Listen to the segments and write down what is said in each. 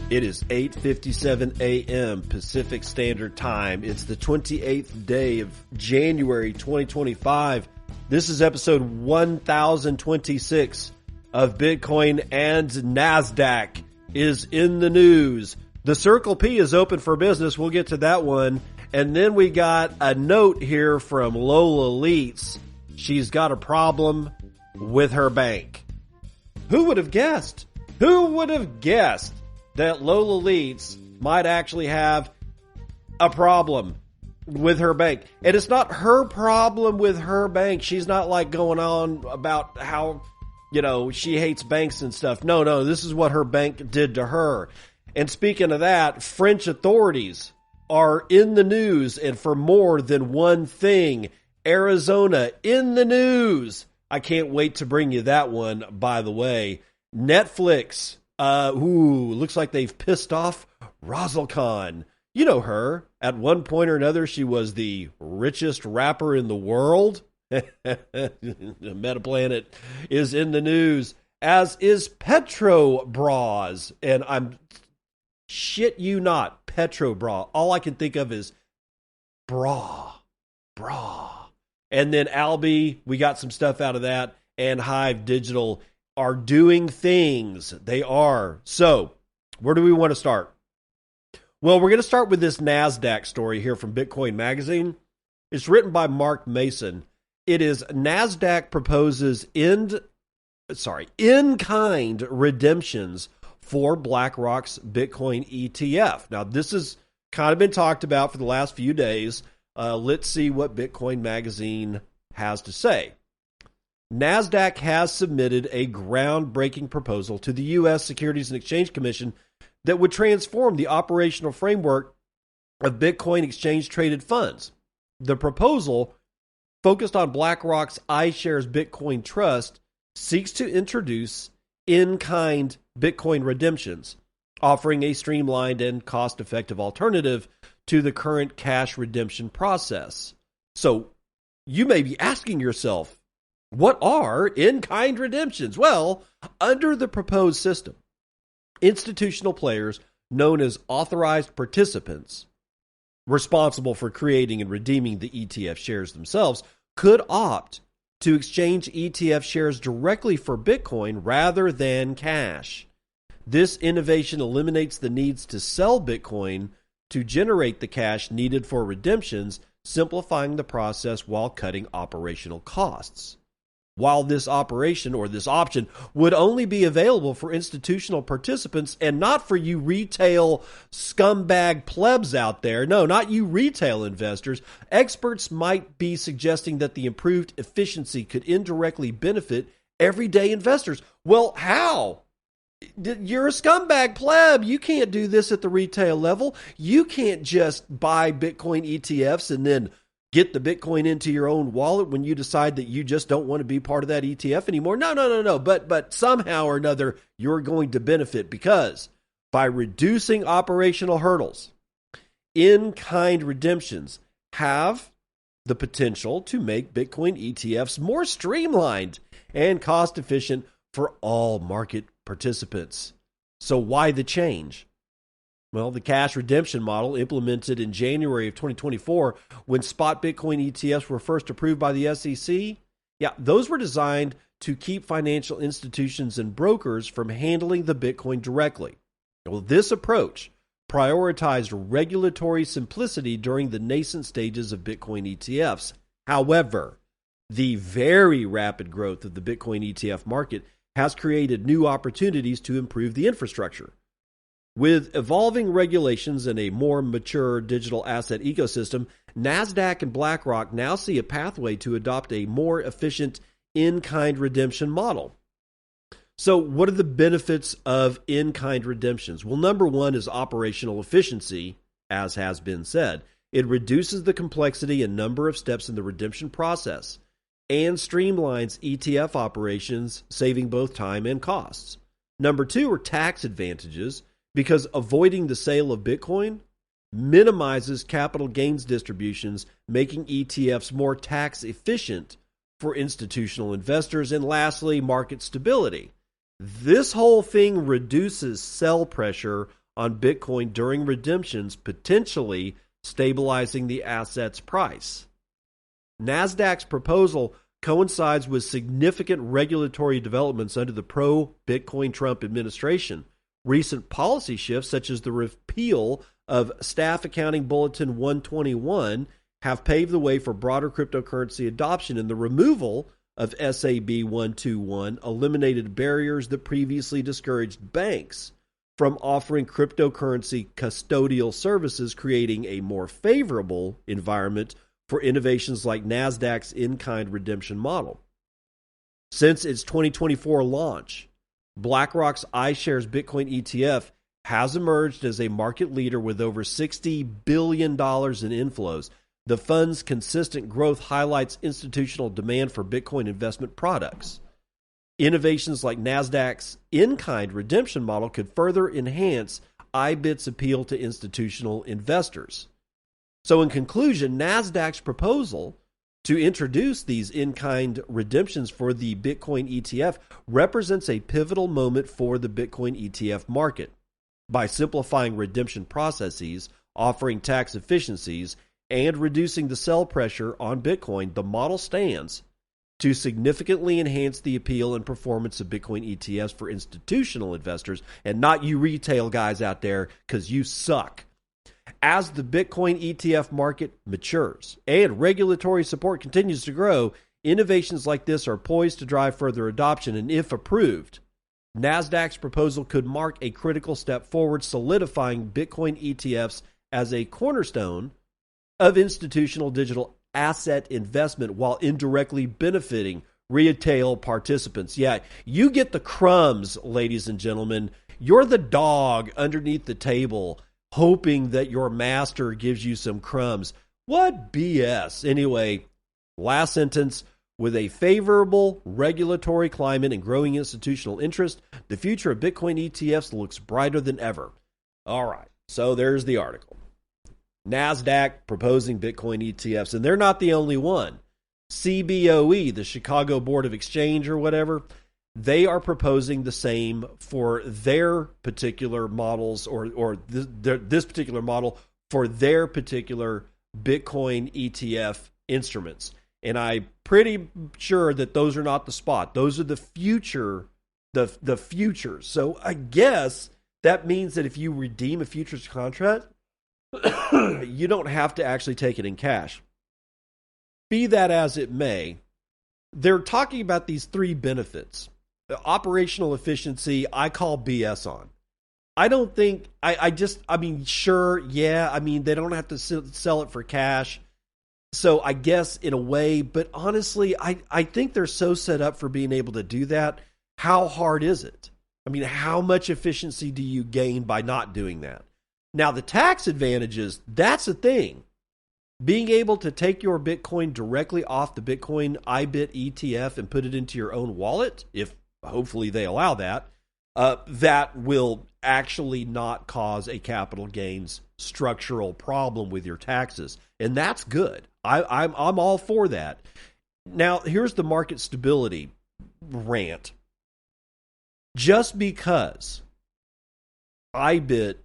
It is 8:57 a.m. Pacific Standard Time. It's the 28th day of January 2025. This is episode 1026 of Bitcoin and NASDAQ is in the news. The Circle P is open for business. We'll get to that one. And then we got a note here from Lola Leitz. She's got a problem with her bank. Who would have guessed? Who would have guessed that Lola Leitz might actually have a problem with her bank? And it's not her problem with her bank. She's not like going on about how, she hates banks and stuff. No, this is what her bank did to her. And speaking of that, French authorities are in the news, and for more than one thing. Arizona in the news. I can't wait to bring you that one, by the way. Netflix. Looks like they've pissed off Razzlekhan. You know her. At one point or another, she was the richest rapper in the world. Metaplanet is in the news, as is Petrobras. And I'm shit you not, Petrobras. All I can think of is bra. And then Albi, we got some stuff out of that, and Hive Digital are doing things. They are. So, where do we want to start? Well, we're going to start with this NASDAQ story here from Bitcoin Magazine. It's written by Mark Mason. It is NASDAQ proposes in-kind redemptions for BlackRock's Bitcoin ETF. Now, this has kind of been talked about for the last few days. Let's see what Bitcoin Magazine has to say. NASDAQ has submitted a groundbreaking proposal to the U.S. Securities and Exchange Commission that would transform the operational framework of Bitcoin exchange-traded funds. The proposal, focused on BlackRock's iShares Bitcoin Trust, seeks to introduce in-kind Bitcoin redemptions, offering a streamlined and cost-effective alternative to the current cash redemption process. So, you may be asking yourself, what are in-kind redemptions? Well, under the proposed system, institutional players known as authorized participants, responsible for creating and redeeming the ETF shares themselves, could opt to exchange ETF shares directly for Bitcoin rather than cash. This innovation eliminates the needs to sell Bitcoin to generate the cash needed for redemptions, simplifying the process while cutting operational costs. While this operation or this option would only be available for institutional participants and not for you retail scumbag plebs out there, no, not you retail investors, experts might be suggesting that the improved efficiency could indirectly benefit everyday investors. Well, how? You're a scumbag pleb. You can't do this at the retail level. You can't just buy Bitcoin ETFs and then get the Bitcoin into your own wallet when you decide that you just don't want to be part of that ETF anymore. No. But somehow or another, you're going to benefit because by reducing operational hurdles, in-kind redemptions have the potential to make Bitcoin ETFs more streamlined and cost-efficient for all market participants. So why the change? Well, the cash redemption model implemented in January of 2024 when spot Bitcoin ETFs were first approved by the SEC, those were designed to keep financial institutions and brokers from handling the Bitcoin directly. Well, this approach prioritized regulatory simplicity during the nascent stages of Bitcoin ETFs. However, the very rapid growth of the Bitcoin ETF market has created new opportunities to improve the infrastructure. With evolving regulations and a more mature digital asset ecosystem, NASDAQ and BlackRock now see a pathway to adopt a more efficient in-kind redemption model. So what are the benefits of in-kind redemptions? Well, number one is operational efficiency, as has been said. It reduces the complexity and number of steps in the redemption process and streamlines ETF operations, saving both time and costs. Number two are tax advantages, because avoiding the sale of Bitcoin minimizes capital gains distributions, making ETFs more tax efficient for institutional investors. And lastly, market stability. This whole thing reduces sell pressure on Bitcoin during redemptions, potentially stabilizing the asset's price. Nasdaq's proposal coincides with significant regulatory developments under the pro-Bitcoin Trump administration. Recent policy shifts, such as the repeal of Staff Accounting Bulletin 121, have paved the way for broader cryptocurrency adoption, and the removal of SAB 121 eliminated barriers that previously discouraged banks from offering cryptocurrency custodial services, creating a more favorable environment for innovations like Nasdaq's in-kind redemption model. Since its 2024 launch, BlackRock's iShares Bitcoin ETF has emerged as a market leader with over $60 billion in inflows. The fund's consistent growth highlights institutional demand for Bitcoin investment products. Innovations like Nasdaq's in-kind redemption model could further enhance IBIT's appeal to institutional investors. So in conclusion, Nasdaq's proposal to introduce these in-kind redemptions for the Bitcoin ETF represents a pivotal moment for the Bitcoin ETF market. By simplifying redemption processes, offering tax efficiencies, and reducing the sell pressure on Bitcoin, the model stands to significantly enhance the appeal and performance of Bitcoin ETFs for institutional investors, and not you retail guys out there, because you suck. As the Bitcoin ETF market matures and regulatory support continues to grow, innovations like this are poised to drive further adoption, and if approved, Nasdaq's proposal could mark a critical step forward, solidifying Bitcoin ETFs as a cornerstone of institutional digital asset investment while indirectly benefiting retail participants. Yeah, you get the crumbs, ladies and gentlemen. You're the dog underneath the table, hoping that your master gives you some crumbs. What BS? Anyway, last sentence. With a favorable regulatory climate and growing institutional interest, the future of Bitcoin ETFs looks brighter than ever. All right, so there's the article. Nasdaq proposing Bitcoin ETFs, and they're not the only one. CBOE, the Chicago Board of Exchange or whatever, they are proposing the same for their particular models, or this particular model for their particular Bitcoin ETF instruments. And I'm pretty sure that those are not the spot. Those are the future, the futures. So I guess that means that if you redeem a futures contract, you don't have to actually take it in cash. Be that as it may, they're talking about these three benefits. The operational efficiency, I call BS on. I don't think, sure, yeah, they don't have to sell it for cash. So I guess in a way, but honestly, I think they're so set up for being able to do that. How hard is it? How much efficiency do you gain by not doing that? Now, the tax advantages, that's a thing. Being able to take your Bitcoin directly off the Bitcoin IBIT ETF and put it into your own wallet, if hopefully they allow that, that will actually not cause a capital gains structural problem with your taxes. And that's good. I'm all for that. Now, here's the market stability rant. Just because IBIT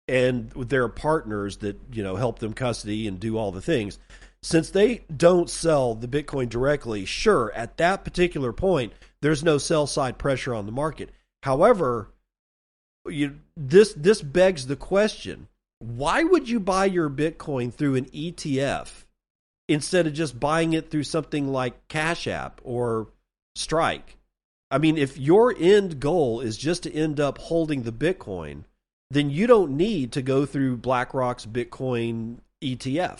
and their partners that, help them custody and do all the things, since they don't sell the Bitcoin directly, sure, at that particular point, there's no sell side pressure on the market. However, this begs the question, why would you buy your Bitcoin through an ETF instead of just buying it through something like Cash App or Strike? If your end goal is just to end up holding the Bitcoin, then you don't need to go through BlackRock's Bitcoin ETF.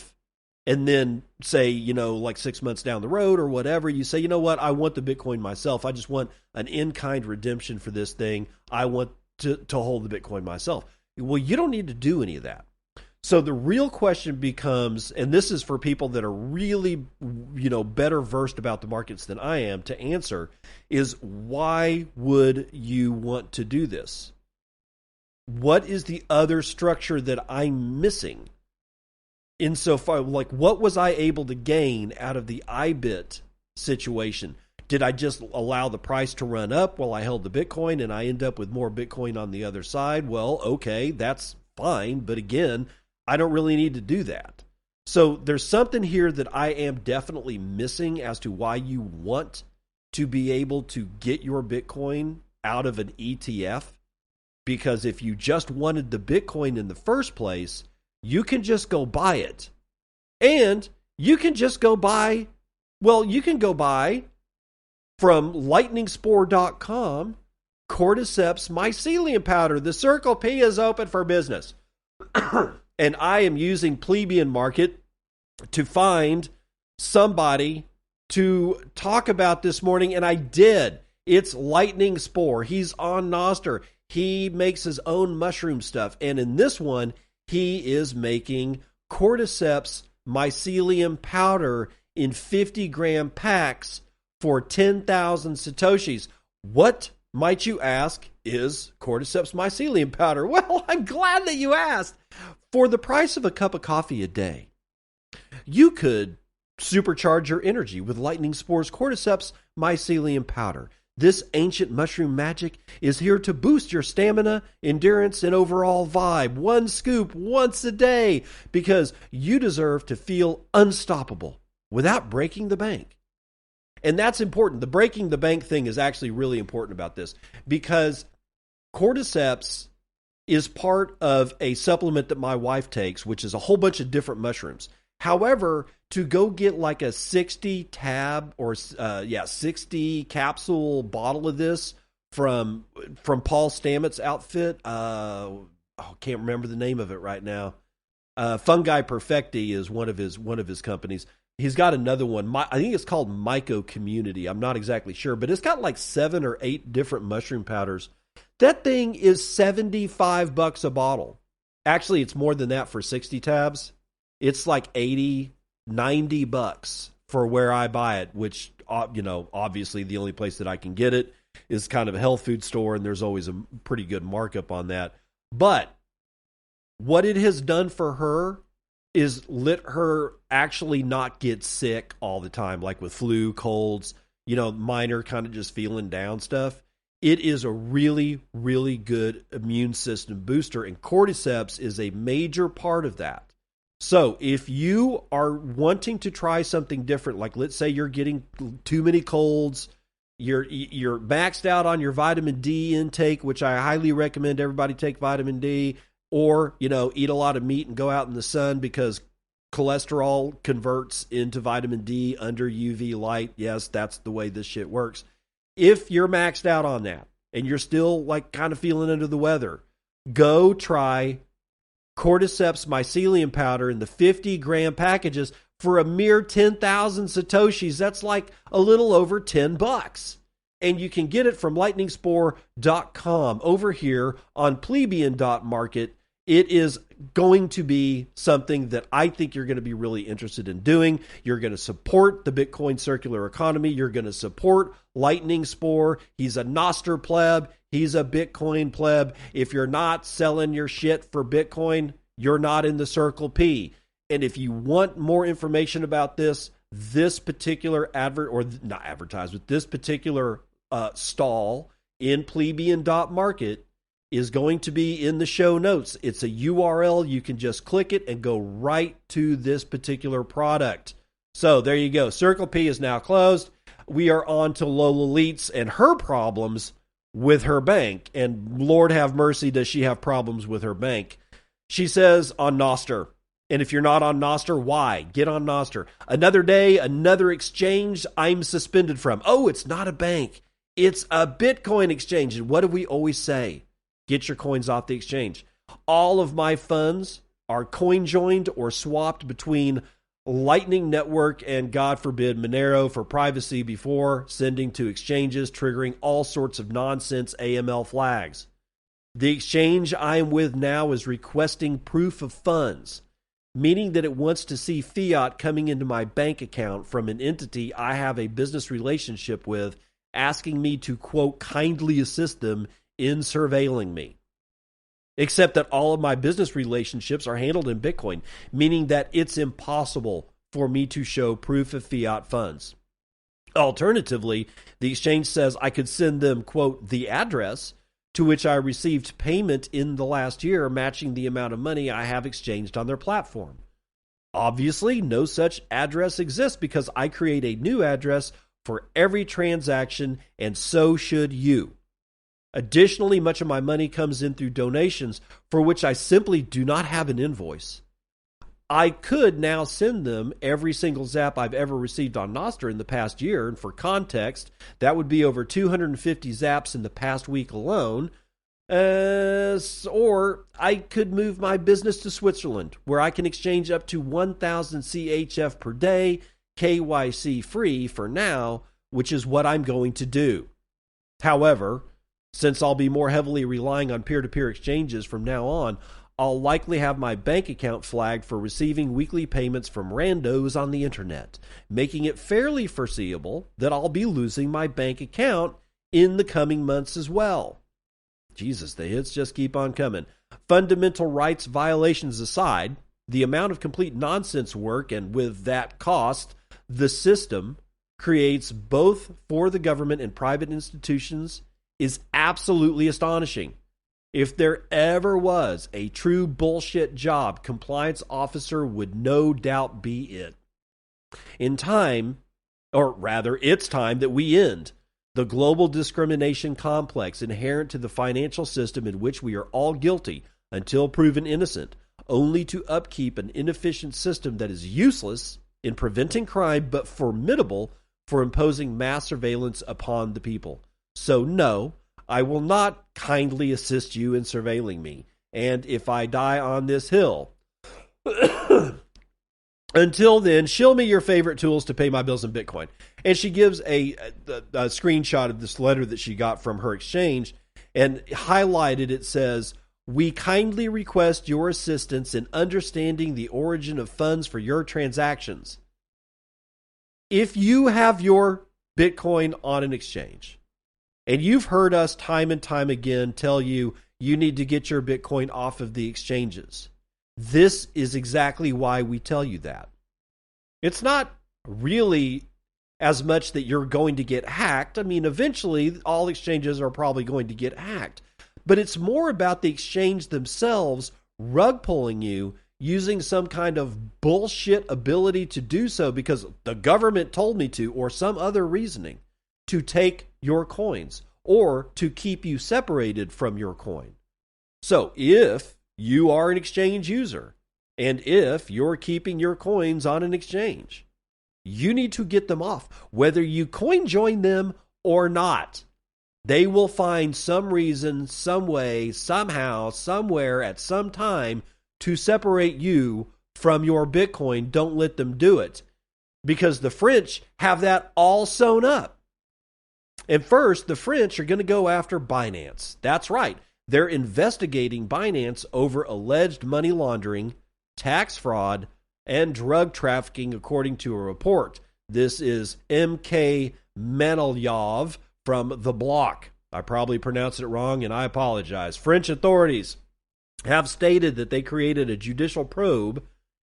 And then say, like 6 months down the road or whatever, you say, you know what, I want the Bitcoin myself. I just want an in-kind redemption for this thing. I want to hold the Bitcoin myself. Well, you don't need to do any of that. So the real question becomes, and this is for people that are really, better versed about the markets than I am to answer, is why would you want to do this? What is the other structure that I'm missing? Insofar, like, what was I able to gain out of the IBIT situation? Did I just allow the price to run up while I held the Bitcoin and I end up with more Bitcoin on the other side? Well, okay, that's fine. But again, I don't really need to do that. So there's something here that I am definitely missing as to why you want to be able to get your Bitcoin out of an ETF. Because if you just wanted the Bitcoin in the first place, you can just go buy it. And you can just go buy, well, you can go buy from lightningspore.com Cordyceps Mycelium Powder. The Circle P is open for business. And I am using Plebeian Market to find somebody to talk about this morning, and I did. It's Lightning Spore. He's on Nostr. He makes his own mushroom stuff, and in this one, he is making Cordyceps Mycelium Powder in 50-gram packs for 10,000 Satoshis. What, might you ask, is Cordyceps Mycelium Powder? Well, I'm glad that you asked. For the price of a cup of coffee a day, you could supercharge your energy with Lightning Spore's Cordyceps Mycelium Powder. This ancient mushroom magic is here to boost your stamina, endurance, and overall vibe. One scoop once a day, because you deserve to feel unstoppable without breaking the bank. And that's important. The breaking the bank thing is actually really important about this, because Cordyceps is part of a supplement that my wife takes, which is a whole bunch of different mushrooms. However, to go get like a 60 tab or 60 capsule bottle of this from Paul Stamets' outfit, I can't remember the name of it right now. Fungi Perfecti is one of his companies. He's got another one. I think it's called Myco Community. I'm not exactly sure, but it's got like 7 or 8 different mushroom powders. That thing is $75 a bottle. Actually, it's more than that for 60 tabs. It's like $80, $90 for where I buy it, which, obviously the only place that I can get it is kind of a health food store, and there's always a pretty good markup on that. But what it has done for her is let her actually not get sick all the time, like with flu, colds, minor kind of just feeling down stuff. It is a really, really good immune system booster, and Cordyceps is a major part of that. So if you are wanting to try something different, like let's say you're getting too many colds, you're maxed out on your vitamin D intake, which I highly recommend everybody take vitamin D, or, eat a lot of meat and go out in the sun, because cholesterol converts into vitamin D under UV light. Yes, that's the way this shit works. If you're maxed out on that and you're still like kind of feeling under the weather, go try Cordyceps Mycelium Powder in the 50-gram packages for a mere 10,000 Satoshis. That's like a little over $10. And you can get it from lightningspore.com. Over here on plebeian.market, it is going to be something that I think you're going to be really interested in doing. You're going to support the Bitcoin circular economy. You're going to support Lightning Spore. He's a Nostr pleb. He's a Bitcoin pleb. If you're not selling your shit for Bitcoin, you're not in the Circle P. And if you want more information about this particular this particular stall in plebeian.market is going to be in the show notes. It's a URL. You can just click it and go right to this particular product. So there you go. Circle P is now closed. We are on to Lola Leets and her problems with her bank. And Lord have mercy, does she have problems with her bank. She says on Nostr. And if you're not on Nostr, why? Get on Nostr. Another day, another exchange I'm suspended from. Oh, it's not a bank. It's a Bitcoin exchange. And what do we always say? Get your coins off the exchange. All of my funds are coin joined or swapped between Lightning Network and, God forbid, Monero for privacy before sending to exchanges, triggering all sorts of nonsense AML flags. The exchange I am with now is requesting proof of funds, meaning that it wants to see fiat coming into my bank account from an entity I have a business relationship with, asking me to, quote, kindly assist them in surveilling me. Except that all of my business relationships are handled in Bitcoin, meaning that it's impossible for me to show proof of fiat funds. Alternatively, the exchange says I could send them, quote, the address to which I received payment in the last year, matching the amount of money I have exchanged on their platform. Obviously, no such address exists because I create a new address for every transaction, and so should you. Additionally, much of my money comes in through donations for which I simply do not have an invoice. I could now send them every single zap I've ever received on Nostr in the past year, and for context, that would be over 250 zaps in the past week alone. Or I could move my business to Switzerland, where I can exchange up to 1,000 CHF per day, KYC free for now, which is what I'm going to do. However, since I'll be more heavily relying on peer-to-peer exchanges from now on, I'll likely have my bank account flagged for receiving weekly payments from randos on the internet, making it fairly foreseeable that I'll be losing my bank account in the coming months as well. Jesus, the hits just keep on coming. Fundamental rights violations aside, the amount of complete nonsense work and with that cost, the system creates both for the government and private institutions is absolutely astonishing. If there ever was a true bullshit job, compliance officer would no doubt be it. In time, or rather, it's time that we end the global discrimination complex inherent to the financial system in which we are all guilty until proven innocent, only to upkeep an inefficient system that is useless in preventing crime but formidable for imposing mass surveillance upon the people. So no, I will not kindly assist you in surveilling me, and if I die on this hill, until then, shill me your favorite tools to pay my bills in Bitcoin. And she gives a screenshot of this letter that she got from her exchange, and highlighted it says, "We kindly request your assistance in understanding the origin of funds for your transactions." If you have your Bitcoin on an exchange, and you've heard us time and time again tell you you need to get your Bitcoin off of the exchanges, this is exactly why we tell you that. It's not really as much that you're going to get hacked. I mean, eventually all exchanges are probably going to get hacked. But it's more about the exchange themselves rug pulling you using some kind of bullshit ability to do so because the government told me to, or some other reasoning, to take your coins or to keep you separated from your coin. So if you are an exchange user and if you're keeping your coins on an exchange, you need to get them off, whether you coin join them or not. They will find some reason, some way, somehow, somewhere, at some time to separate you from your Bitcoin. Don't let them do it, because the French have that all sewn up. And first, the French are going to go after Binance. That's right. They're investigating Binance over alleged money laundering, tax fraud, and drug trafficking, according to a report. This is M.K. Manalyov from The Block. I probably pronounced it wrong, and I apologize. French authorities have stated that they created a judicial probe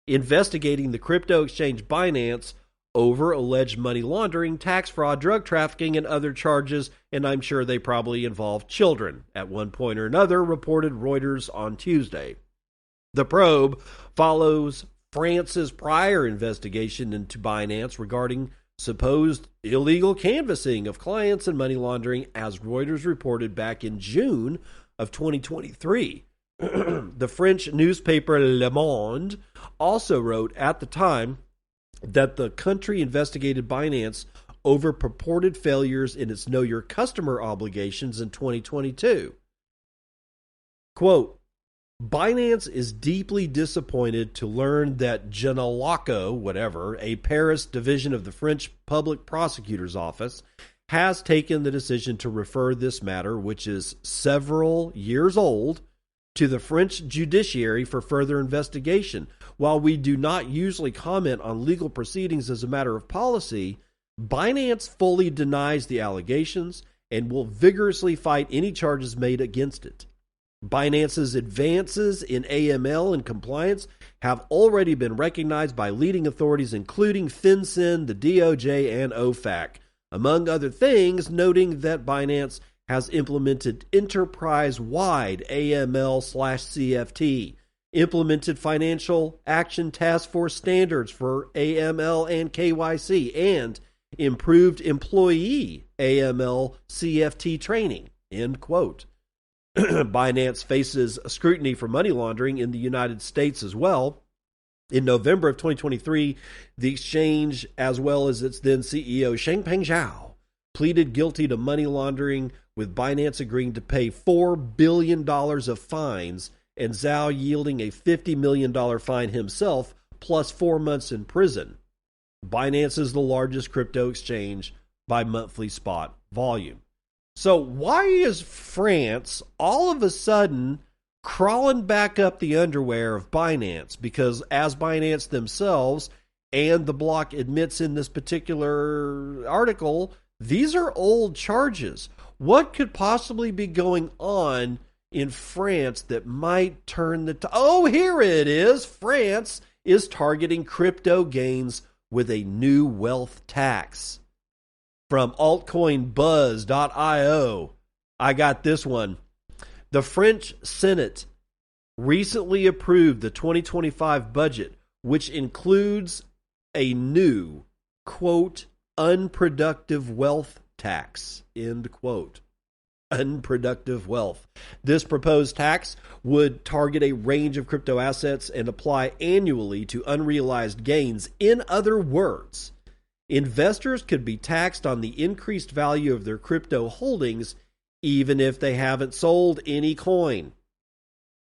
investigating the crypto exchange Binance over alleged money laundering, tax fraud, drug trafficking, and other charges, and I'm sure they probably involved children at one point or another, reported Reuters on Tuesday. The probe follows France's prior investigation into Binance regarding supposed illegal canvassing of clients and money laundering, as Reuters reported back in June of 2023. The French newspaper Le Monde also wrote at the time that the country investigated Binance over purported failures in its Know Your Customer obligations in 2022. Quote, Binance is deeply disappointed to learn that Genelaco, whatever, a Paris division of the French Public Prosecutor's Office, has taken the decision to refer this matter, which is several years old, to the French judiciary for further investigation. While we do not usually comment on legal proceedings as a matter of policy, Binance fully denies the allegations and will vigorously fight any charges made against it. Binance's advances in AML and compliance have already been recognized by leading authorities, including FinCEN, the DOJ, and OFAC. among other things, noting that Binance has implemented enterprise-wide AML/CFT, implemented Financial Action Task Force standards for AML and KYC, and improved employee AML/CFT training, end quote. Binance faces scrutiny for money laundering in the United States as well. In November of 2023, the exchange, as well as its then CEO, Changpeng Zhao, pleaded guilty to money laundering, with Binance agreeing to pay $4 billion of fines and Zhao yielding a $50 million fine himself, plus 4 months in prison. Binance is the largest crypto exchange by monthly spot volume. So why is France all of a sudden crawling back up the underwear of Binance? Because as Binance themselves and the block admits in this particular article, these are old charges. What could possibly be going on in France that might turn the... Oh, here it is. France is targeting crypto gains with a new wealth tax. From altcoinbuzz.io, I got this one. The French Senate recently approved the 2025 budget, which includes a new, quote, unproductive wealth tax, end quote. Unproductive wealth. This proposed tax would target a range of crypto assets and apply annually to unrealized gains. In other words, investors could be taxed on the increased value of their crypto holdings even if they haven't sold any coin.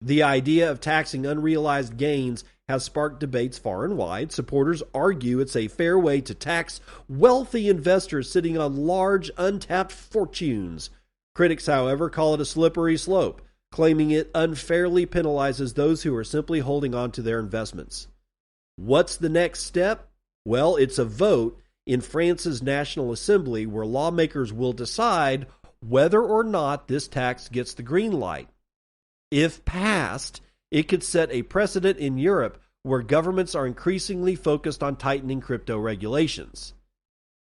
The idea of taxing unrealized gains has sparked debates far and wide. Supporters argue it's a fair way to tax wealthy investors sitting on large untapped fortunes. Critics, however, call it a slippery slope, claiming it unfairly penalizes those who are simply holding on to their investments. What's the next step? Well, it's a vote in France's National Assembly where lawmakers will decide whether or not this tax gets the green light. If passed, it could set a precedent in Europe where governments are increasingly focused on tightening crypto regulations.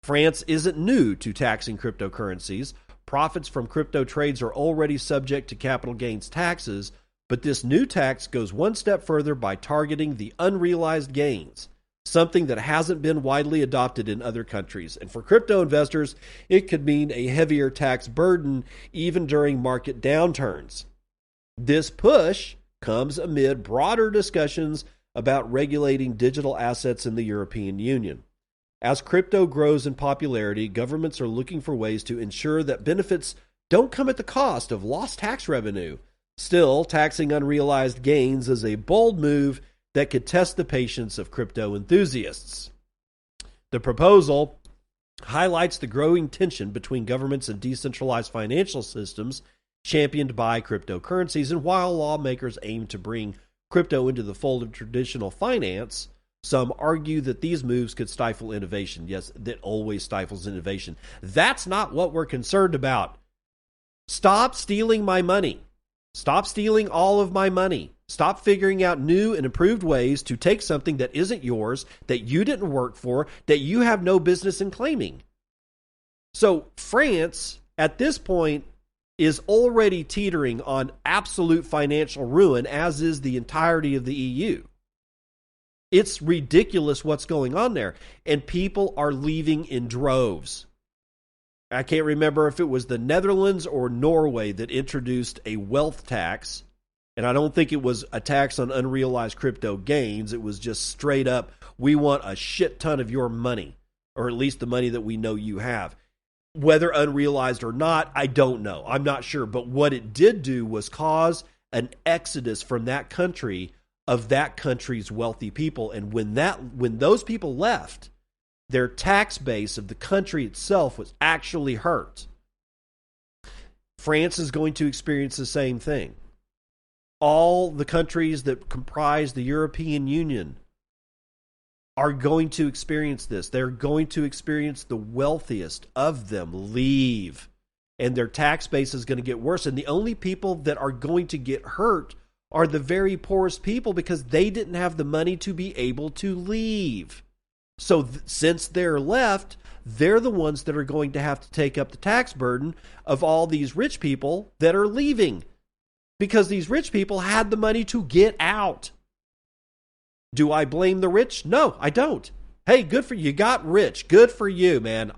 France isn't new to taxing cryptocurrencies. Profits from crypto trades are already subject to capital gains taxes, but this new tax goes one step further by targeting the unrealized gains, something that hasn't been widely adopted in other countries. And for crypto investors, it could mean a heavier tax burden even during market downturns. This push comes amid broader discussions about regulating digital assets in the European Union. As crypto grows in popularity, governments are looking for ways to ensure that benefits don't come at the cost of lost tax revenue. Still, taxing unrealized gains is a bold move that could test the patience of crypto enthusiasts. The proposal highlights the growing tension between governments and decentralized financial systems championed by cryptocurrencies, and while lawmakers aim to bring crypto into the fold of traditional finance, some argue that these moves could stifle innovation. Yes, that always stifles innovation. That's not what we're concerned about. Stop stealing my money. Stop stealing all of my money. Stop figuring out new and improved ways to take something that isn't yours, that you didn't work for, that you have no business in claiming. So France, at this point, is already teetering on absolute financial ruin, as is the entirety of the EU. It's ridiculous what's going on there, and people are leaving in droves. I can't remember if it was the Netherlands or Norway that introduced a wealth tax, and I don't think it was a tax on unrealized crypto gains. It was just straight up, we want a shit ton of your money, or at least the money that we know you have. Whether unrealized or not, I don't know. I'm not sure. But what it did do was cause an exodus from that country of that country's wealthy people. And when those people left, their tax base of the country itself was actually hurt. France is going to experience the same thing. All the countries that comprise the European Union are going to experience this. They're going to experience the wealthiest of them leave, and their tax base is going to get worse. And the only people that are going to get hurt are the very poorest people, because they didn't have the money to be able to leave. So since they're left, they're the ones that are going to have to take up the tax burden of all these rich people that are leaving, because these rich people had the money to get out. Do I blame the rich? No, I don't. Hey, good for you. You got rich. Good for you, man.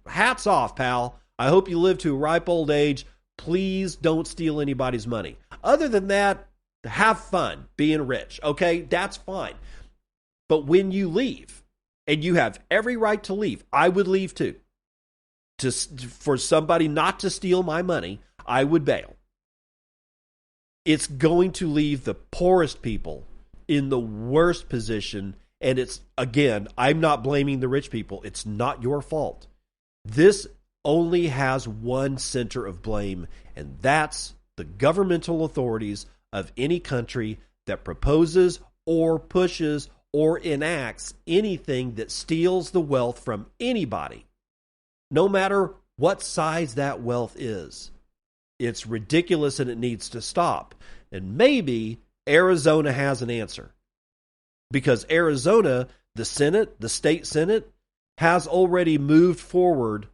Hats off, pal. I hope you live to a ripe old age. Please don't steal anybody's money. Other than that, have fun being rich, okay? That's fine. But when you leave, and you have every right to leave, I would leave too. For somebody not to steal my money, I would bail. It's going to leave the poorest people in the worst position. And it's, again, I'm not blaming the rich people. It's not your fault. This only has one center of blame, and that's the governmental authorities of any country that proposes or pushes or enacts anything that steals the wealth from anybody, no matter what size that wealth is. It's ridiculous and it needs to stop. And maybe Arizona has an answer. Because Arizona, the Senate, the state Senate, has already moved forward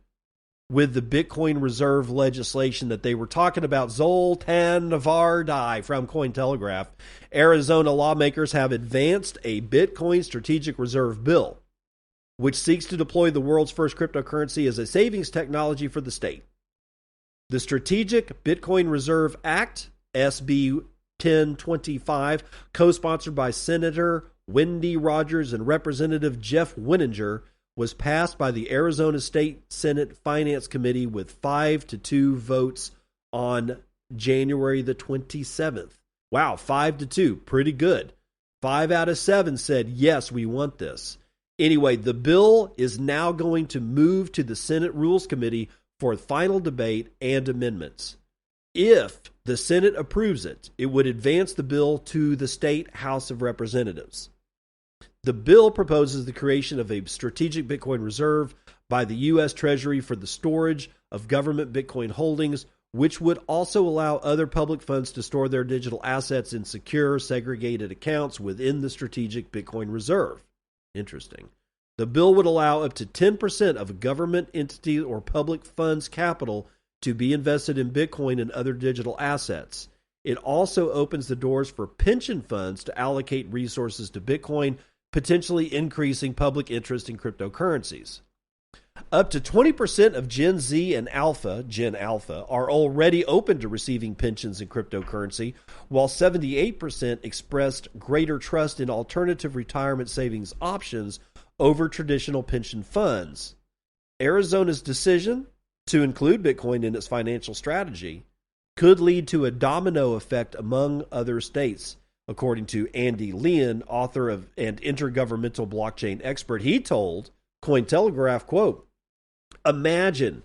with the Bitcoin reserve legislation that they were talking about. Zoltan Varday from Cointelegraph. Arizona lawmakers have advanced a Bitcoin strategic reserve bill, which seeks to deploy the world's first cryptocurrency as a savings technology for the state. The Strategic Bitcoin Reserve Act, SB 1025, co-sponsored by Senator Wendy Rogers and Representative Jeff Winninger, was passed by the Arizona State Senate Finance Committee with 5-2 votes on January the 27th. Wow, 5-2, pretty good. 5 out of 7 said, yes, we want this. Anyway, the bill is now going to move to the Senate Rules Committee for final debate and amendments. If the Senate approves it, it would advance the bill to the State House of Representatives. The bill proposes the creation of a strategic Bitcoin reserve by the U.S. Treasury for the storage of government Bitcoin holdings, which would also allow other public funds to store their digital assets in secure, segregated accounts within the strategic Bitcoin reserve. Interesting. The bill would allow up to 10% of a government entity or public fund's capital to be invested in Bitcoin and other digital assets. It also opens the doors for pension funds to allocate resources to Bitcoin, potentially increasing public interest in cryptocurrencies. Up to 20% of Gen Z and Gen Alpha, are already open to receiving pensions in cryptocurrency, while 78% expressed greater trust in alternative retirement savings options over traditional pension funds. Arizona's decision to include Bitcoin in its financial strategy could lead to a domino effect among other states. According to Andy Leon, author of and intergovernmental blockchain expert, he told Cointelegraph, quote, imagine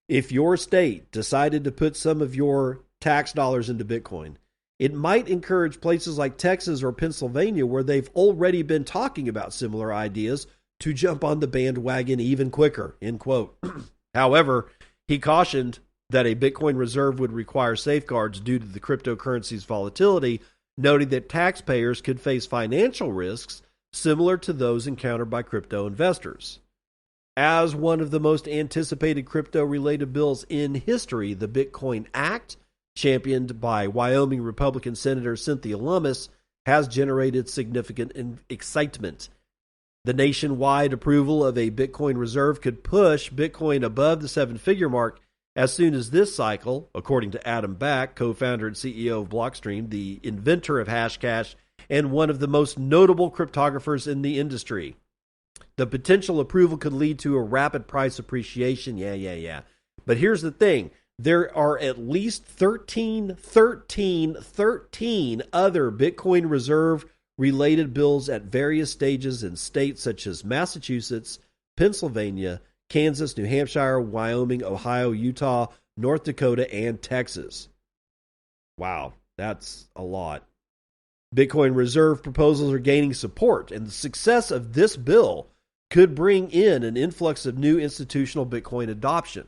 if your state decided to put some of your tax dollars into Bitcoin. It might encourage places like Texas or Pennsylvania, where they've already been talking about similar ideas, to jump on the bandwagon even quicker, end quote. However, he cautioned that a Bitcoin reserve would require safeguards due to the cryptocurrency's volatility, noting that taxpayers could face financial risks similar to those encountered by crypto investors. As one of the most anticipated crypto-related bills in history, the Bitcoin Act, championed by Wyoming Republican Senator Cynthia Lummis, has generated significant excitement. The nationwide approval of a Bitcoin reserve could push Bitcoin above the seven-figure mark as soon as this cycle, according to Adam Back, co-founder and CEO of Blockstream, the inventor of Hashcash, and one of the most notable cryptographers in the industry. The potential approval could lead to a rapid price appreciation. Yeah. But here's the thing. There are at least 13 other Bitcoin reserve related bills at various stages in states such as Massachusetts, Pennsylvania, Kansas, New Hampshire, Wyoming, Ohio, Utah, North Dakota, and Texas. Wow, that's a lot. Bitcoin reserve proposals are gaining support, and the success of this bill could bring in an influx of new institutional Bitcoin adoption.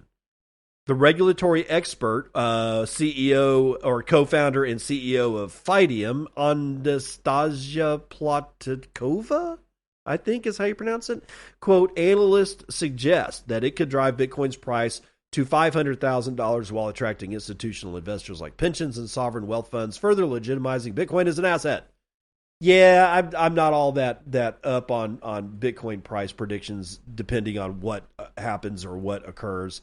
The regulatory expert, CEO or co-founder and CEO of Fidium, Anastasia Platikova, I think is how you pronounce it. Quote, analysts suggest that it could drive Bitcoin's price to $500,000 while attracting institutional investors like pensions and sovereign wealth funds, further legitimizing Bitcoin as an asset. Yeah, I'm not all that up on Bitcoin price predictions, depending on what happens or what occurs.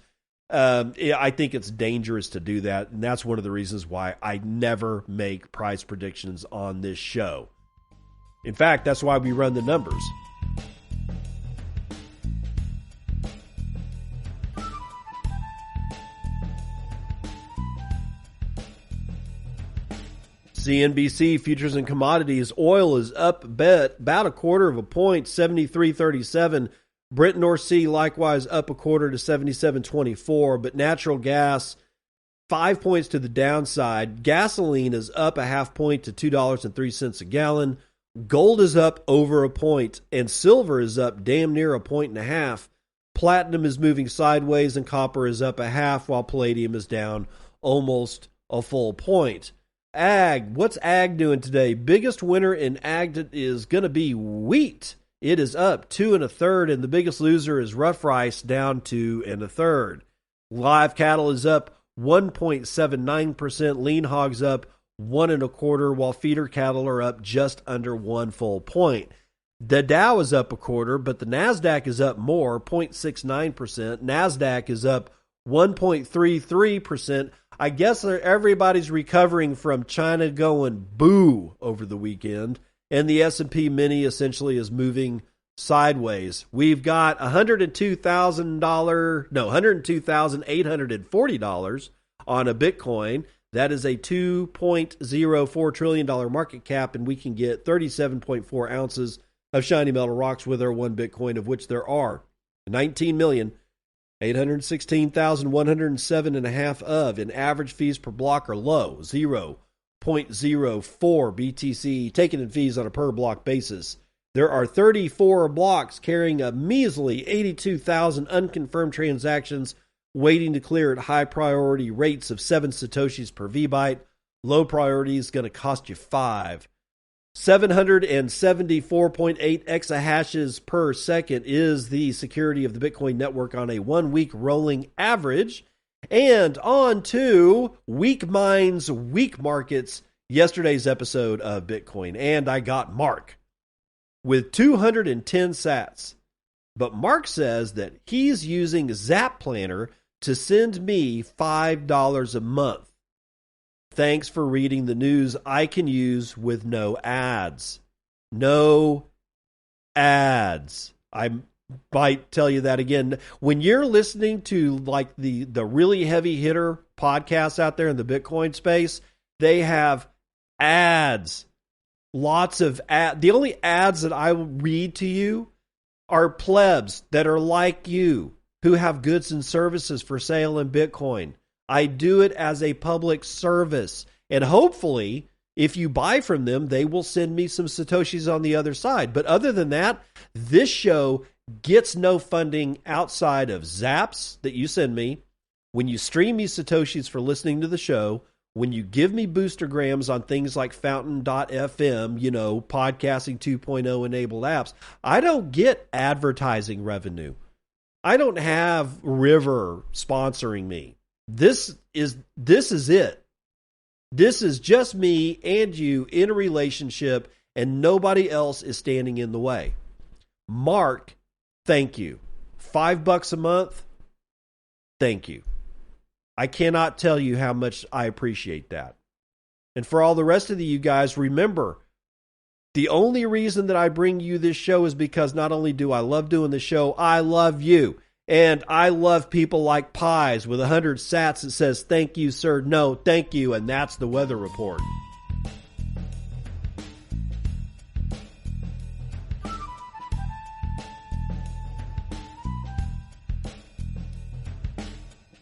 I think it's dangerous to do that, and that's one of the reasons why I never make price predictions on this show. In fact, that's why we run the numbers. CNBC futures and commodities. Oil is up about 1/4 point, 73.37. Brent North Sea likewise up 1/4 to 77.24. But natural gas, 5 points to the downside. Gasoline is up 0.5 point to $2.03 a gallon. Gold is up over 1 point, and silver is up damn near 1.5 points. Platinum is moving sideways, and copper is up 0.5, while palladium is down almost a full point. Ag, what's ag doing today? Biggest winner in ag is going to be wheat. It is up 2 1/3, and the biggest loser is rough rice, down 2 1/3. Live cattle is up 1.79%. Lean hogs up 1 1/4, while feeder cattle are up just under 1 full point. The Dow is up 1/4, but the NASDAQ is up more, 0.69%. NASDAQ is up 1.33%. I guess everybody's recovering from China going boo over the weekend, and the S&P Mini essentially is moving sideways. We've got $102,840 on a Bitcoin. That is a $2.04 trillion market cap, and we can get 37.4 ounces of shiny metal rocks with our one Bitcoin, of which there are 19,816,107.5 of, and average fees per block are low, 0.04 BTC, taken in fees on a per block basis. There are 34 blocks carrying a measly 82,000 unconfirmed transactions waiting to clear at high priority rates of 7 Satoshis per VByte. Low priority is going to cost you 5. 774.8 exahashes per second is the security of the Bitcoin network on a 1-week rolling average. And on to Weak Minds, Weak Markets, yesterday's episode of Bitcoin. And I got Mark with 210 sats. But Mark says that he's using Zap Planner to send me $5 a month. Thanks for reading the news I can use with no ads. No ads. I might tell you that again. When you're listening to like the really heavy hitter podcasts out there in the Bitcoin space, they have ads. Lots of ads. The only ads that I will read to you are plebs that are like you, who have goods and services for sale in Bitcoin. I do it as a public service. And hopefully, if you buy from them, they will send me some Satoshis on the other side. But other than that, this show gets no funding outside of Zaps that you send me. When you stream me Satoshis for listening to the show, when you give me boostergrams on things like Fountain.fm, podcasting 2.0 enabled apps, I don't get advertising revenue. I don't have River sponsoring me. This is it. This is just me and you in a relationship, and nobody else is standing in the way. Mark, thank you. $5 a month, thank you. I cannot tell you how much I appreciate that. And for all the rest of you guys, remember, the only reason that I bring you this show is because not only do I love doing the show, I love you. And I love people like Pies with 100 sats that says, thank you, sir. No, thank you. And that's the weather report.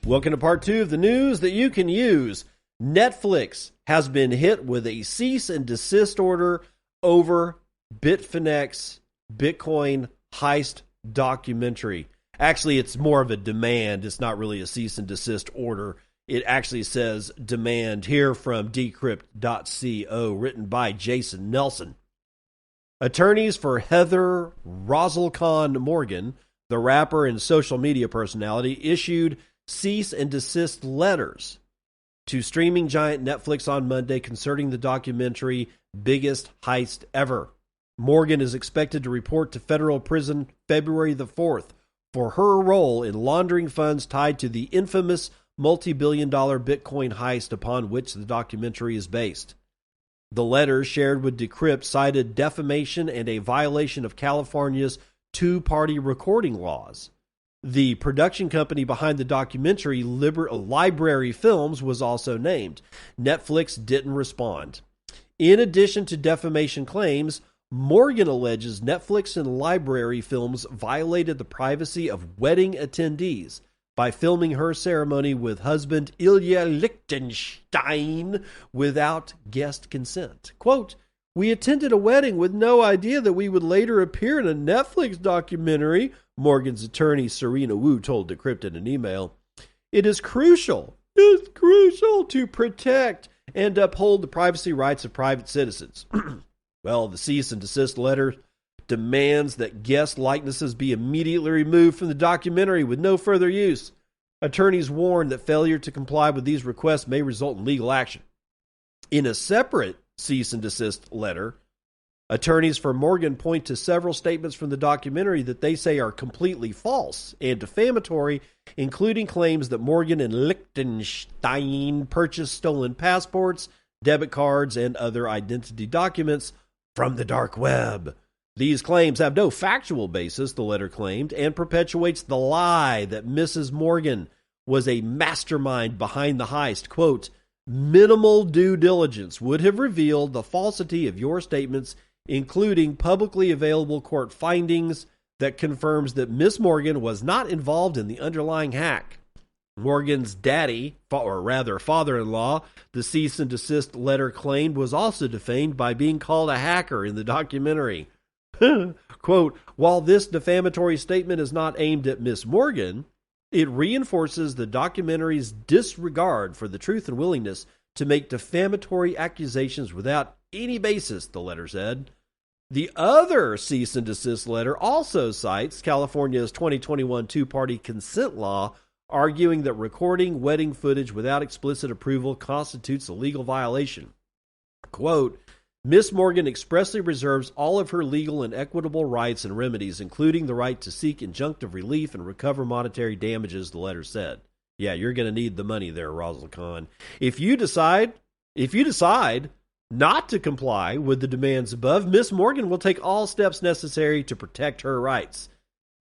Welcome to part 2 of the news that you can use. Netflix has been hit with a cease and desist order over Bitfinex Bitcoin heist documentary. Actually, it's more of a demand. It's not really a cease and desist order. It actually says demand here from decrypt.co, written by Jason Nelson. Attorneys for Heather Razzlekhan Morgan, the rapper and social media personality, issued cease and desist letters to streaming giant Netflix on Monday concerning the documentary Biggest Heist Ever. Morgan is expected to report to federal prison February the 4th for her role in laundering funds tied to the infamous multi-billion-dollar Bitcoin heist upon which the documentary is based. The letters shared with Decrypt cited defamation and a violation of California's two-party recording laws. The production company behind the documentary, Library Films, was also named. Netflix didn't respond. In addition to defamation claims, Morgan alleges Netflix and Library Films violated the privacy of wedding attendees by filming her ceremony with husband Ilya Lichtenstein without guest consent. Quote, "We attended a wedding with no idea that we would later appear in a Netflix documentary," Morgan's attorney Serena Wu told Decrypt in an email. It's crucial to protect and uphold the privacy rights of private citizens." Well, the cease and desist letter demands that guest likenesses be immediately removed from the documentary with no further use. Attorneys warn that failure to comply with these requests may result in legal action. In a separate cease and desist letter, attorneys for Morgan point to several statements from the documentary that they say are completely false and defamatory, including claims that Morgan and Lichtenstein purchased stolen passports, debit cards, and other identity documents from the dark web. These claims have no factual basis, the letter claimed, and perpetuates the lie that Mrs. Morgan was a mastermind behind the heist. Quote, "Minimal due diligence would have revealed the falsity of your statements, including publicly available court findings that confirms that Miss Morgan was not involved in the underlying hack." Morgan's daddy, or rather father-in-law, the cease and desist letter claimed, was also defamed by being called a hacker in the documentary. Quote, "While this defamatory statement is not aimed at Miss Morgan, it reinforces the documentary's disregard for the truth and willingness to make defamatory accusations without any basis," the letter said. The other cease and desist letter also cites California's 2021 two-party consent law, arguing that recording wedding footage without explicit approval constitutes a legal violation. Quote, "Miss Morgan expressly reserves all of her legal and equitable rights and remedies, including the right to seek injunctive relief and recover monetary damages," the letter said. Yeah, you're going to need the money there, Razzlekhan. If you decide not to comply with the demands above, Miss Morgan will take all steps necessary to protect her rights.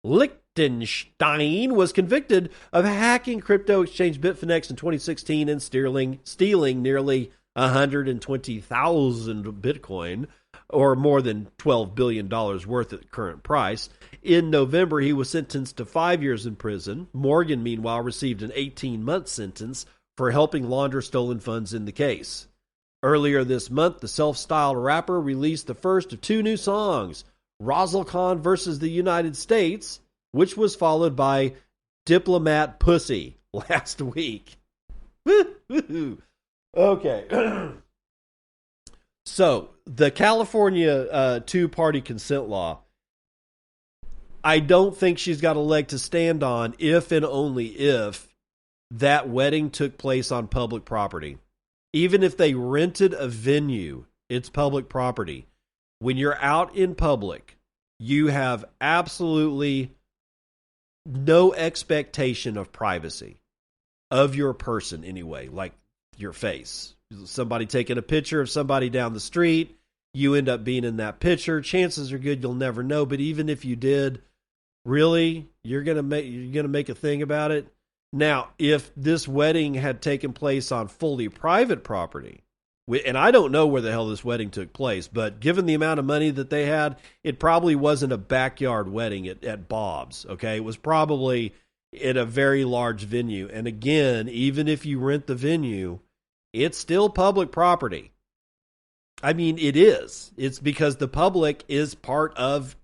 Lichtenstein was convicted of hacking crypto exchange Bitfinex in 2016 and stealing nearly 120,000 Bitcoin, or more than $12 billion worth at the current price. In November, he was sentenced to 5 years in prison. Morgan, meanwhile, received an 18-month sentence for helping launder stolen funds in the case. Earlier this month, the self-styled rapper released the first of two new songs, Razzlekhan versus the United States, which was followed by Diplomat Pussy last week. Okay. So, the California two-party consent law, I don't think she's got a leg to stand on if and only if that wedding took place on public property. Even if they rented a venue, it's public property. When you're out in public, you have absolutely no expectation of privacy of your person anyway, like your face. Somebody taking a picture of somebody down the street, you end up being in that picture. Chances are good you'll never know, but even if you did, really, you're gonna make a thing about it. Now, if this wedding had taken place on fully private property, and I don't know where the hell this wedding took place, but given the amount of money that they had, it probably wasn't a backyard wedding at Bob's, okay? It was probably at a very large venue. And again, even if you rent the venue, it's still public property. I mean, it is. It's because the public is part of...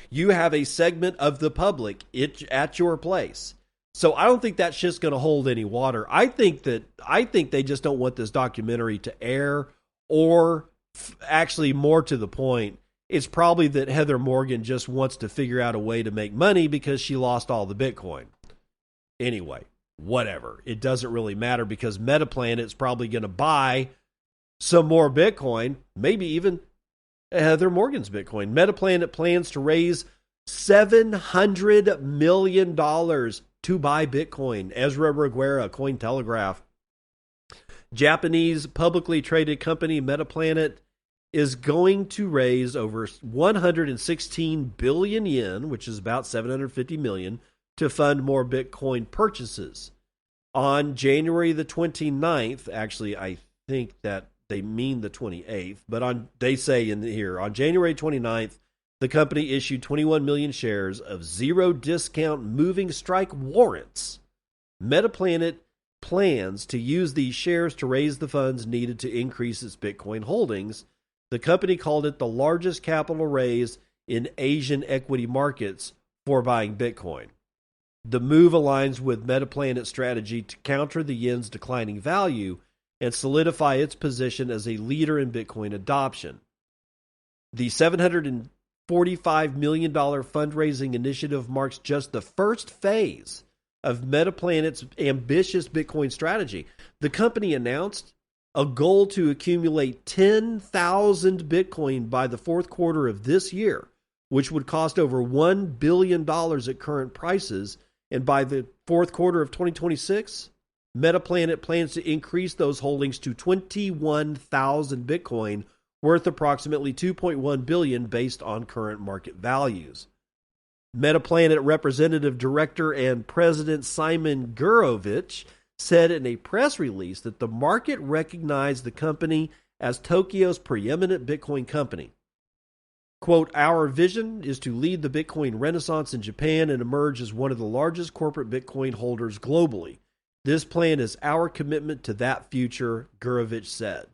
You have a segment of the public at your place. So I don't think that shit's going to hold any water. I think they just don't want this documentary to air or actually, more to the point, it's probably that Heather Morgan just wants to figure out a way to make money because she lost all the Bitcoin. Anyway, whatever. It doesn't really matter because Metaplanet is probably going to buy some more Bitcoin, maybe even Heather Morgan's Bitcoin. Metaplanet plans to raise $700 million to buy Bitcoin. Ezra Reguera, Cointelegraph. Japanese publicly traded company Metaplanet is going to raise over 116 billion yen, which is about 750 million, to fund more Bitcoin purchases. On January the 29th, actually, I think that they mean the 28th, but they say in here, on January 29th, the company issued 21 million shares of zero discount moving strike warrants. Metaplanet plans to use these shares to raise the funds needed to increase its Bitcoin holdings. The company called it the largest capital raise in Asian equity markets for buying Bitcoin. The move aligns with Metaplanet's strategy to counter the yen's declining value and solidify its position as a leader in Bitcoin adoption. The $745 million fundraising initiative marks just the first phase of Metaplanet's ambitious Bitcoin strategy. The company announced a goal to accumulate 10,000 Bitcoin by the fourth quarter of this year, which would cost over $1 billion at current prices. And by the fourth quarter of 2026, Metaplanet plans to increase those holdings to 21,000 Bitcoin, worth approximately $2.1 billion based on current market values. Metaplanet Representative Director and President Simon Gurovich said in a press release that the market recognized the company as Tokyo's preeminent Bitcoin company. Quote, our vision is to lead the Bitcoin renaissance in Japan and emerge as one of the largest corporate Bitcoin holders globally. This plan is our commitment to that future, Gurovich said.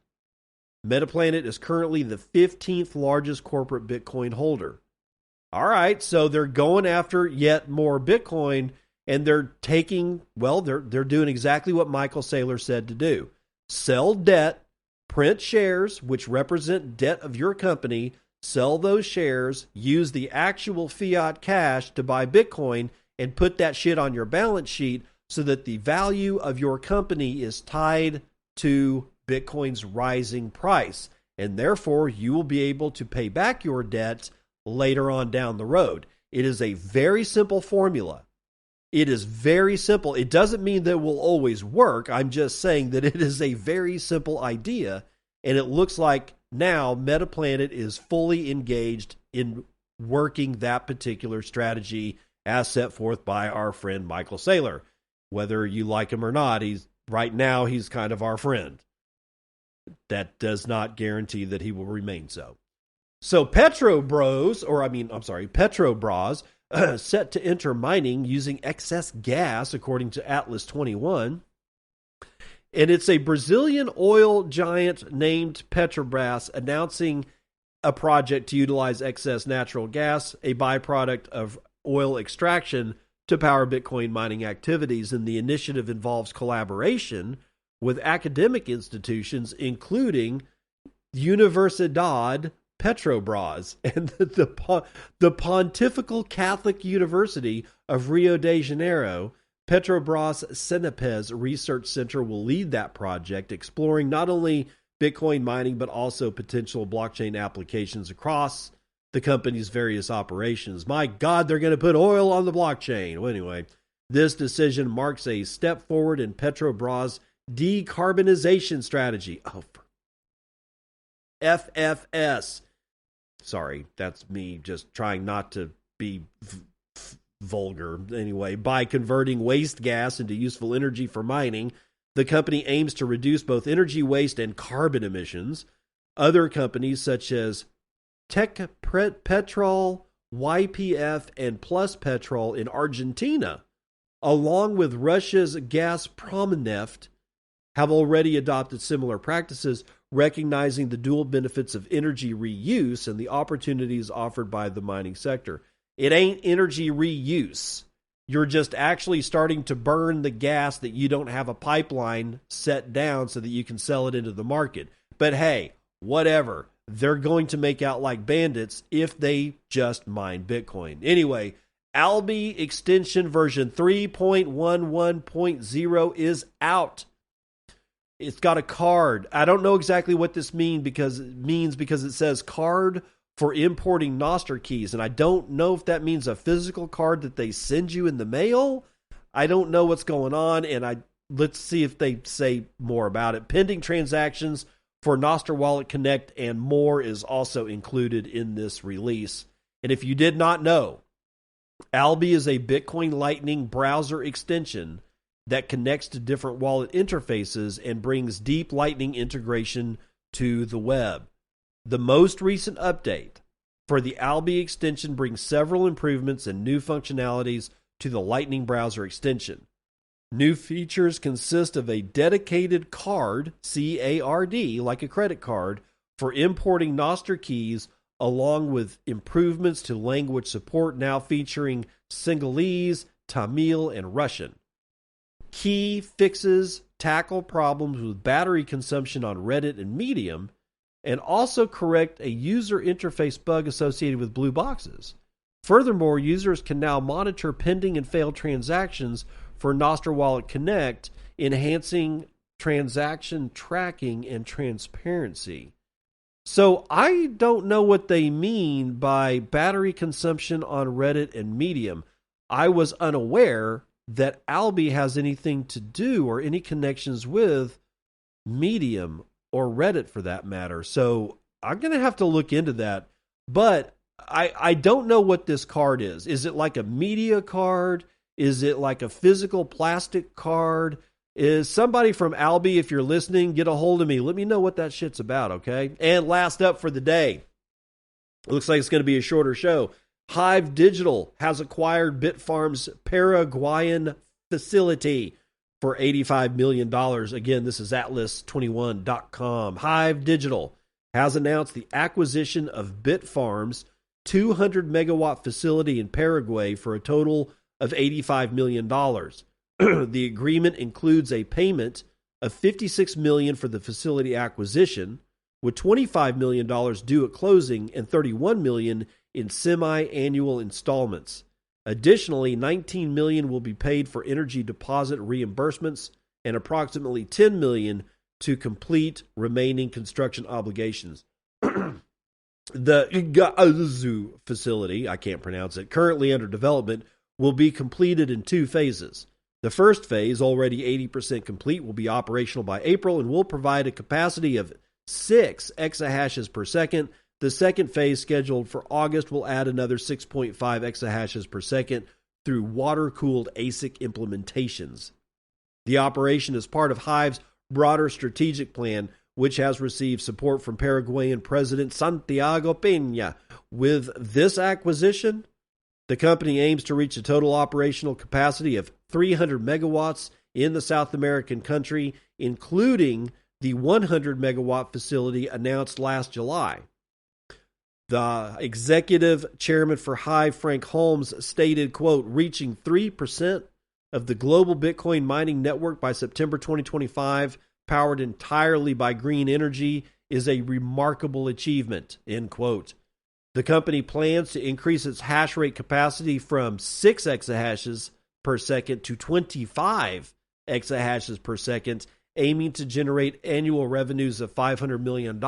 Metaplanet is currently the 15th largest corporate Bitcoin holder. All right, so they're going after yet more Bitcoin, and they're they're doing exactly what Michael Saylor said to do. Sell debt, print shares, which represent debt of your company, sell those shares, use the actual fiat cash to buy Bitcoin, and put that shit on your balance sheet so that the value of your company is tied to Bitcoin's rising price. And therefore, you will be able to pay back your debt later on down the road. It is a very simple formula. It is very simple. It doesn't mean that it will always work. I'm just saying that it is a very simple idea. And it looks like now Metaplanet is fully engaged in working that particular strategy as set forth by our friend Michael Saylor. Whether you like him or not, right now he's kind of our friend. That does not guarantee that he will remain so. So Petrobras, set to enter mining using excess gas, according to Atlas 21. And it's a Brazilian oil giant named Petrobras announcing a project to utilize excess natural gas, a byproduct of oil extraction, to power Bitcoin mining activities. And the initiative involves collaboration with academic institutions, including Universidade Petrobras and the Pontifical Catholic University of Rio de Janeiro. Petrobras Senepes Research Center will lead that project, exploring not only Bitcoin mining, but also potential blockchain applications across the company's various operations. My God, they're going to put oil on the blockchain. Well, anyway, this decision marks a step forward in Petrobras' decarbonization strategy. Oh, FFS. Sorry, that's me just trying not to be vulgar. Anyway, by converting waste gas into useful energy for mining, the company aims to reduce both energy waste and carbon emissions. Other companies such as Tech Petrol, YPF, and Plus Petrol in Argentina, along with Russia's Gazpromneft, have already adopted similar practices, recognizing the dual benefits of energy reuse and the opportunities offered by the mining sector. It ain't energy reuse. You're just actually starting to burn the gas that you don't have a pipeline set down so that you can sell it into the market. But hey, whatever. They're going to make out like bandits if they just mine Bitcoin. Anyway, Albi extension version 3.11.0 is out. It's got a card. I don't know exactly what this means because it says card for importing nostr keys. And I don't know if that means a physical card that they send you in the mail. I don't know what's going on. And let's see if they say more about it. Pending transactions for Nostr Wallet Connect and more is also included in this release. And if you did not know, Albi is a Bitcoin Lightning browser extension that connects to different wallet interfaces and brings deep Lightning integration to the web. The most recent update for the Albi extension brings several improvements and new functionalities to the Lightning browser extension. New features consist of a dedicated card, C-A-R-D, like a credit card, for importing Nostr keys, along with improvements to language support now featuring Sinhalese, Tamil, and Russian. Key fixes tackle problems with battery consumption on Reddit and Medium, and also correct a user interface bug associated with blue boxes. Furthermore, users can now monitor pending and failed transactions for Nostr Wallet Connect, enhancing transaction tracking and transparency. So I don't know what they mean by battery consumption on Reddit and Medium. I was unaware that Albi has anything to do or any connections with Medium or Reddit for that matter. So I'm going to have to look into that. But I don't know what this card is. Is it like a media card? Is it like a physical plastic card? Is somebody from Albi, if you're listening, get a hold of me. Let me know what that shit's about, okay? And last up for the day, it looks like it's going to be a shorter show. Hive Digital has acquired Bitfarms' Paraguayan facility for $85 million. Again, this is Atlas21.com. Hive Digital has announced the acquisition of Bitfarms' 200 megawatt facility in Paraguay for a total of $85 million. The agreement includes a payment of $56 million for the facility acquisition, with $25 million due at closing and $31 million in semi-annual installments. Additionally, $19 million will be paid for energy deposit reimbursements and approximately $10 million to complete remaining construction obligations. The Igazu facility, I can't pronounce it, currently under development, will be completed in two phases. The first phase, already 80% complete, will be operational by April and will provide a capacity of 6 exahashes per second. The second phase, scheduled for August, will add another 6.5 exahashes per second through water-cooled ASIC implementations. The operation is part of Hive's broader strategic plan, which has received support from Paraguayan President Santiago Peña. With this acquisition, the company aims to reach a total operational capacity of 300 megawatts in the South American country, including the 100 megawatt facility announced last July. The executive chairman for Hive, Frank Holmes, stated, quote, reaching 3% of the global Bitcoin mining network by September 2025, powered entirely by green energy, is a remarkable achievement, end quote. The company plans to increase its hash rate capacity from 6 exahashes per second to 25 exahashes per second, aiming to generate annual revenues of $500 million.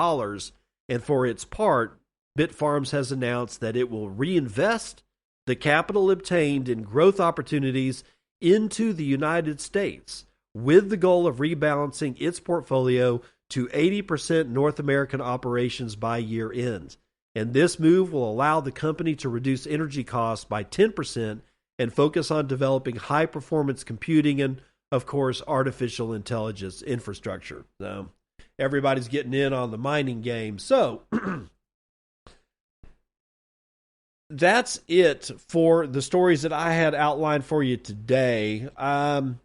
And for its part, Bitfarms has announced that it will reinvest the capital obtained in growth opportunities into the United States, with the goal of rebalancing its portfolio to 80% North American operations by year end. And this move will allow the company to reduce energy costs by 10% and focus on developing high-performance computing and, of course, artificial intelligence infrastructure. So everybody's getting in on the mining game. So that's it for the stories that I had outlined for you today. The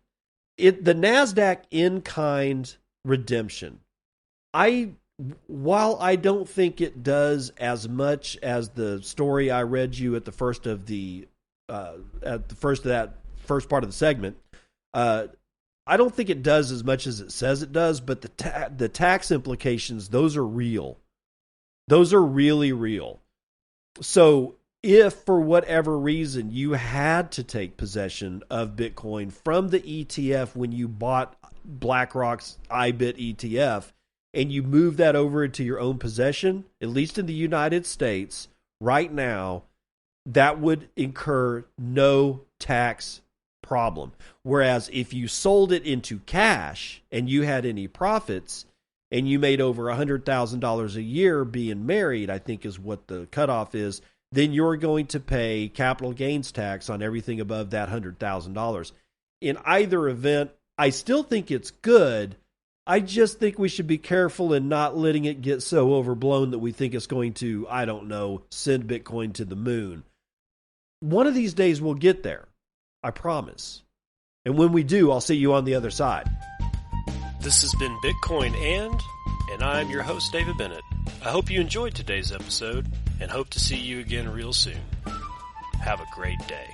NASDAQ in-kind redemption. While I don't think it does as much as the story I read you at the first of that first part of the segment, I don't think it does as much as it says it does, but the tax implications, those are real. Those are really real. So if for whatever reason you had to take possession of Bitcoin from the ETF when you bought BlackRock's IBIT ETF and you move that over into your own possession, at least in the United States, right now, that would incur no tax problem. Whereas if you sold it into cash and you had any profits and you made over $100,000 a year being married, I think is what the cutoff is, then you're going to pay capital gains tax on everything above that $100,000. In either event, I still think it's good. I just think we should be careful in not letting it get so overblown that we think it's going to, I don't know, send Bitcoin to the moon. One of these days we'll get there. I promise. And when we do, I'll see you on the other side. This has been Bitcoin and I'm your host, David Bennett. I hope you enjoyed today's episode and hope to see you again real soon. Have a great day.